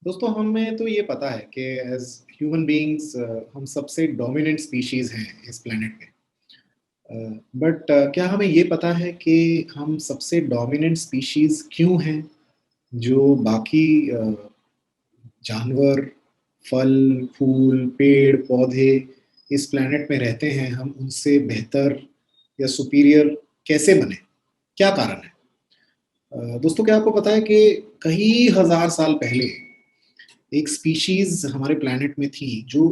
दोस्तों हमें तो ये पता है कि एज ह्यूमन बीइंग्स हम सबसे डोमिनेंट स्पीशीज हैं इस प्लेनेट पे। बट क्या हमें ये पता है कि हम सबसे डोमिनेंट स्पीशीज क्यों हैं? जो बाकी जानवर, फल, फूल, पेड़, पौधे इस प्लेनेट में रहते हैं, हम उनसे बेहतर या सुपीरियर कैसे बने? क्या कारण है? दोस्तों, क्या आपको पता है कि कई हजार साल पहले एक स्पीशीज हमारे प्लेनेट में थी जो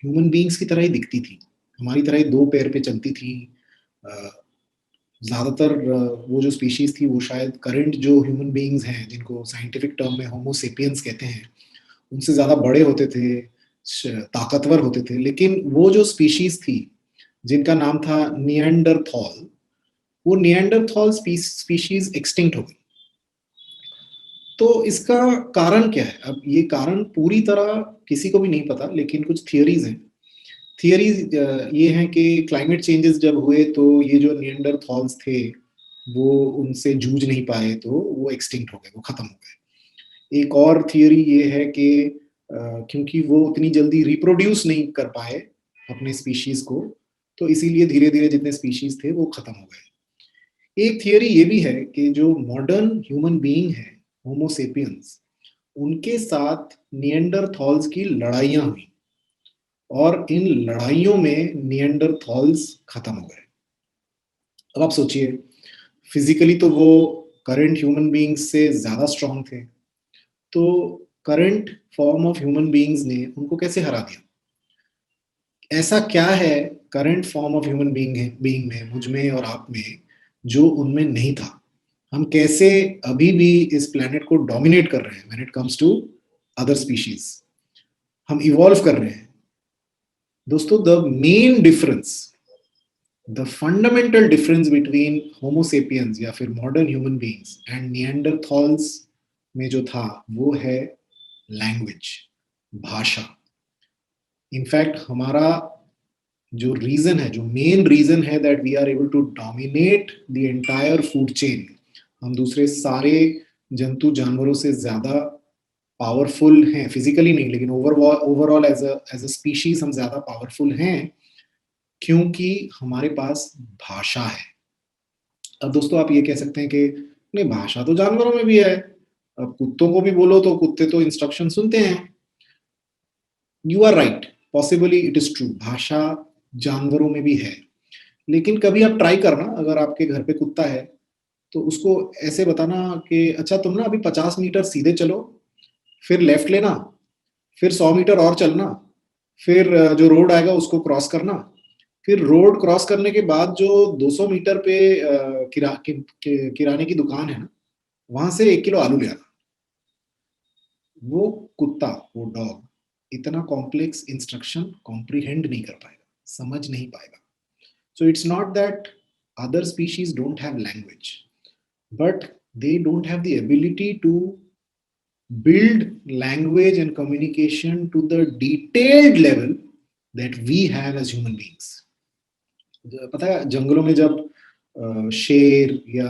ह्यूमन बीइंग्स की तरह ही दिखती थी, हमारी तरह ही दो पैर पे चलती थी। अ, ज्यादातर वो जो स्पीशीज थी वो शायद करंट जो ह्यूमन बीइंग्स हैं, जिनको साइंटिफिक टर्म में होमो सेपियंस कहते हैं, उनसे ज्यादा बड़े होते थे, ताकतवर होते थे। लेकिन वो जो स्पीशीज थी जिनका नाम था निएंडरथॉल, वो निएंडरथॉल स्पीशीज एक्सटिंक्ट हो गई। तो इसका कारण क्या है? अब ये कारण पूरी तरह किसी को भी नहीं पता, लेकिन कुछ थियरीज हैं। थियरीज ये हैं कि क्लाइमेट चेंजेस जब हुए तो ये जो निएंडरथॉल्स थे वो उनसे जूझ नहीं पाए, तो वो एक्सटिंक्ट हो गए, वो खत्म हो गए। एक और थियरी ये है कि क्योंकि वो उतनी जल्दी रिप्रोड्यूस नहीं कर पाए अपने स्पीशीज को, तो इसीलिए धीरे धीरे जितने स्पीशीज थे वो खत्म हो गए। एक थियरी ये भी है कि जो मॉडर्न ह्यूमन बीइंग है, होमो सेपियंस, उनके साथ निएंडरथॉल्स की लड़ाइयां हुई और इन लड़ाइयों में निएंडरथॉल्स खत्म हो गए। अब आप सोचिए, फिजिकली तो वो करंट ह्यूमन बीइंग्स से ज्यादा स्ट्रांग थे, तो current form of human beings ने उनको कैसे हरा दिया? ऐसा क्या है current form of human being में, मुझ में और आप में, जो उनमें नहीं था? हम कैसे अभी भी इस प्लेनेट को डोमिनेट कर रहे हैं when it comes to other species? हम इवॉल्व कर रहे हैं। दोस्तों, the main difference, the fundamental difference between homo sapiens या फिर modern human beings and Neanderthals में जो था वो है लैंग्वेज, भाषा। इनफैक्ट हमारा जो रीजन है, जो मेन रीजन है that we are able to dominate the entire food chain, हम दूसरे सारे जंतु जानवरों से ज्यादा पावरफुल हैं, फिजिकली नहीं लेकिन ओवरऑल एज अ स्पीशीज हम ज्यादा पावरफुल हैं, क्योंकि हमारे पास भाषा है। अब दोस्तों आप ये कह सकते हैं कि नहीं, भाषा तो जानवरों में भी है। अब कुत्तों को भी बोलो तो कुत्ते तो इंस्ट्रक्शन सुनते हैं। You are right, possibly it is true, भाषा जानवरों में भी है। लेकिन कभी आप ट्राई करना, अगर आपके घर पे कुत्ता है तो उसको ऐसे बताना कि अच्छा तुम ना अभी 50 मीटर सीधे चलो, फिर लेफ्ट लेना, फिर 100 मीटर और चलना, फिर जो रोड आएगा उसको क्रॉस करना, फिर रोड क्रॉस करने के बाद जो 200 मीटर पे किराने की दुकान है ना, वहां से 1 किलो आलू ले आना। वो कुत्ता, वो डॉग इतना कॉम्प्लेक्स इंस्ट्रक्शन कॉम्प्रिहेंड नहीं कर पाएगा, समझ नहीं पाएगा। So it's not that other species don't have language, but they don't have the ability to build language and communication to the detailed level that we have as human beings. पता है, जंगलों में जब शेर या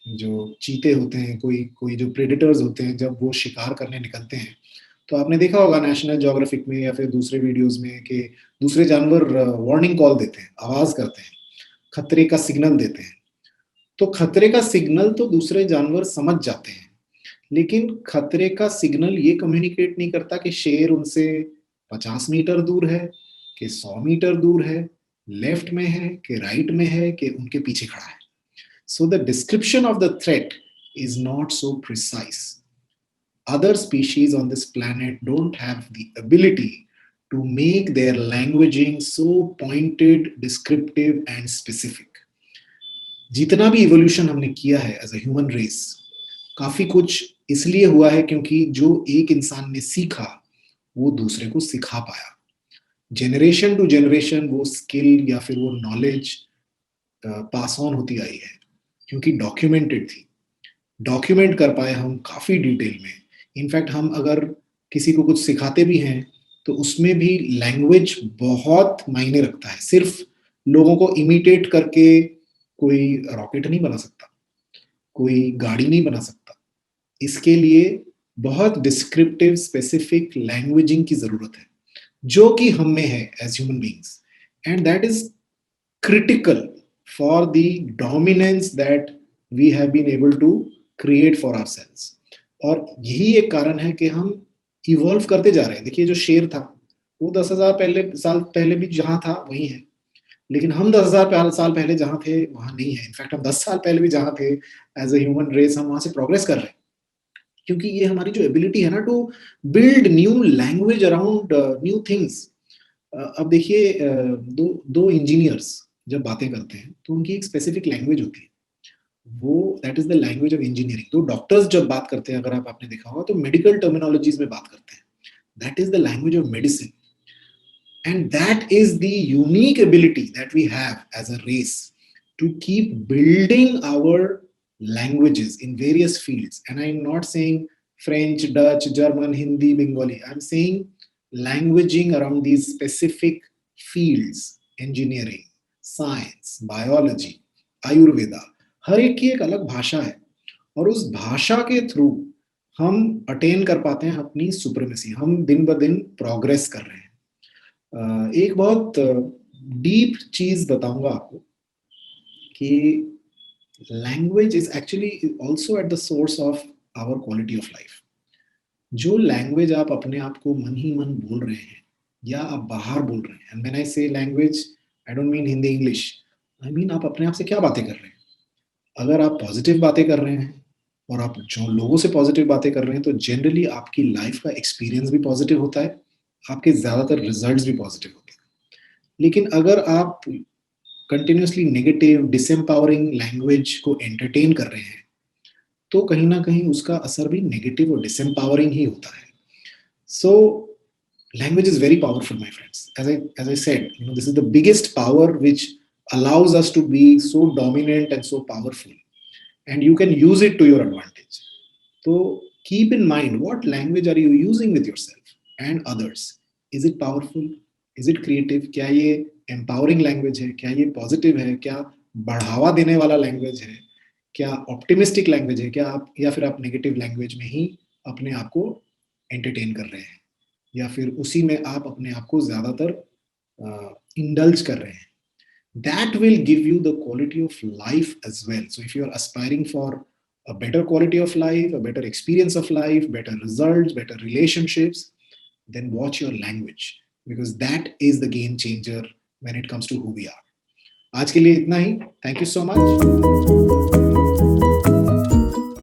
जो चीते होते हैं, कोई कोई जो प्रेडेटर्स होते हैं, जब वो शिकार करने निकलते हैं, तो आपने देखा होगा नेशनल ज्योग्राफिक में या फिर दूसरे वीडियोस में कि दूसरे जानवर वार्निंग कॉल देते हैं, आवाज करते हैं, खतरे का सिग्नल देते हैं। तो खतरे का सिग्नल तो दूसरे जानवर समझ जाते हैं, लेकिन खतरे का सिग्नल ये कम्युनिकेट नहीं करता कि शेर उनसे 50 मीटर दूर है, कि 100 मीटर दूर है, लेफ्ट में है कि राइट में है, कि उनके पीछे खड़ा है। So the description of the threat is not so precise. Other species on this planet don't have the ability to make their languaging so pointed, descriptive and specific. जितना भी इवोल्यूशन हमने किया है एज अ ह्यूमन रेस, काफी कुछ इसलिए हुआ है क्योंकि जो एक इंसान ने सीखा वो दूसरे को सिखा पाया। जनरेशन टू जनरेशन वो स्किल या फिर वो नॉलेज पास ऑन होती आई है, क्योंकि डॉक्यूमेंटेड थी। डॉक्यूमेंट कर पाए हम काफी डिटेल में, इनफैक्ट हम अगर किसी को कुछ सिखाते भी हैं, तो उसमें भी लैंग्वेज बहुत मायने रखता है। सिर्फ लोगों को इमिटेट करके कोई रॉकेट नहीं बना सकता, कोई गाड़ी नहीं बना सकता। इसके लिए बहुत डिस्क्रिप्टिव स्पेसिफिक लैंग्वेजिंग की ज़रूरत है, जो कि हम में है as human beings, and that is critical for the dominance that we have been able to create for ourselves. और यही एक कारण है कि हम इवॉल्व करते जा रहे हैं। देखिए, जो शेर था, वो 10,000 साल पहले भी जहाँ था वहीं है, लेकिन हम 10,000 साल पहले जहाँ थे वहाँ नहीं है। इनफैक्ट हम 10 साल पहले भी जहाँ थे एज अ ह्यूमन रेस, हम वहाँ से प्रोग्रेस कर रहे हैं, क्योंकि ये हमारी जो एबिलिटी है ना to build new language around new things. अब देखिए, दो दो इंजीनियर्स जब बातें करते हैं तो उनकी एक स्पेसिफिक लैंग्वेज होती है, वो that is the language of engineering. दो डॉक्टर्स जब बात करते हैं, अगर आपने देखा होगा, तो मेडिकल टर्मिनोलॉजीज में बात करते हैं, that is the language of medicine. And that is the unique ability that we have as a race to keep building our languages in various fields. And I'm not saying French, Dutch, German, Hindi, Bengali. I'm saying languaging around these specific fields: engineering, science, biology, Ayurveda. हर एक की एक अलग भाषा है, और उस भाषा के थ्रू हम अटेन कर पाते हैं अपनी सुप्रीमेसी। हम दिन ब दिन प्रोग्रेस कर रहे हैं। एक बहुत डीप चीज बताऊंगा आपको कि language is actually also at the source of our quality of life. जो लैंग्वेज आप अपने आप को मन ही मन बोल रहे हैं, या आप बाहर बोल रहे हैं, एंड व्हेन आई से language, I don't mean Hindi English, I mean आप अपने आप से क्या बातें कर रहे हैं। अगर आप पॉजिटिव बातें कर रहे हैं, और आप जो लोगों से पॉजिटिव बातें कर रहे हैं, तो जनरली आपकी लाइफ का एक्सपीरियंस भी पॉजिटिव होता है, आपके ज्यादातर रिजल्ट्स भी पॉजिटिव होते हैं। लेकिन अगर आप कंटिन्यूसली नेगेटिव डिसएम्पावरिंग लैंग्वेज को एंटरटेन कर रहे हैं, तो कहीं ना कहीं उसका असर भी नेगेटिव और डिसएम्पावरिंग ही होता है। सो language is very powerful, my friends. As I said, this is the biggest power which allows us to be so dominant and so powerful, and you can use it to your advantage. So keep in mind, what language are you using with yourself and others? Is it powerful? Is it creative? क्या ये empowering language है? क्या ये positive है? क्या बढ़ावा देने वाला language है? क्या optimistic language है? क्या आप, या फिर आप negative language में ही अपने आप को entertain कर रहे हैं, या फिर उसी में आप अपने आप को ज्यादातर इंडल्ज कर रहे हैं? That will give you the quality of life as well. So if you are aspiring for a better quality of life, a better experience of life, better results, better relationships, then watch your language, because that is the game changer when it comes to who we are. आज के लिए इतना ही। Thank you so much.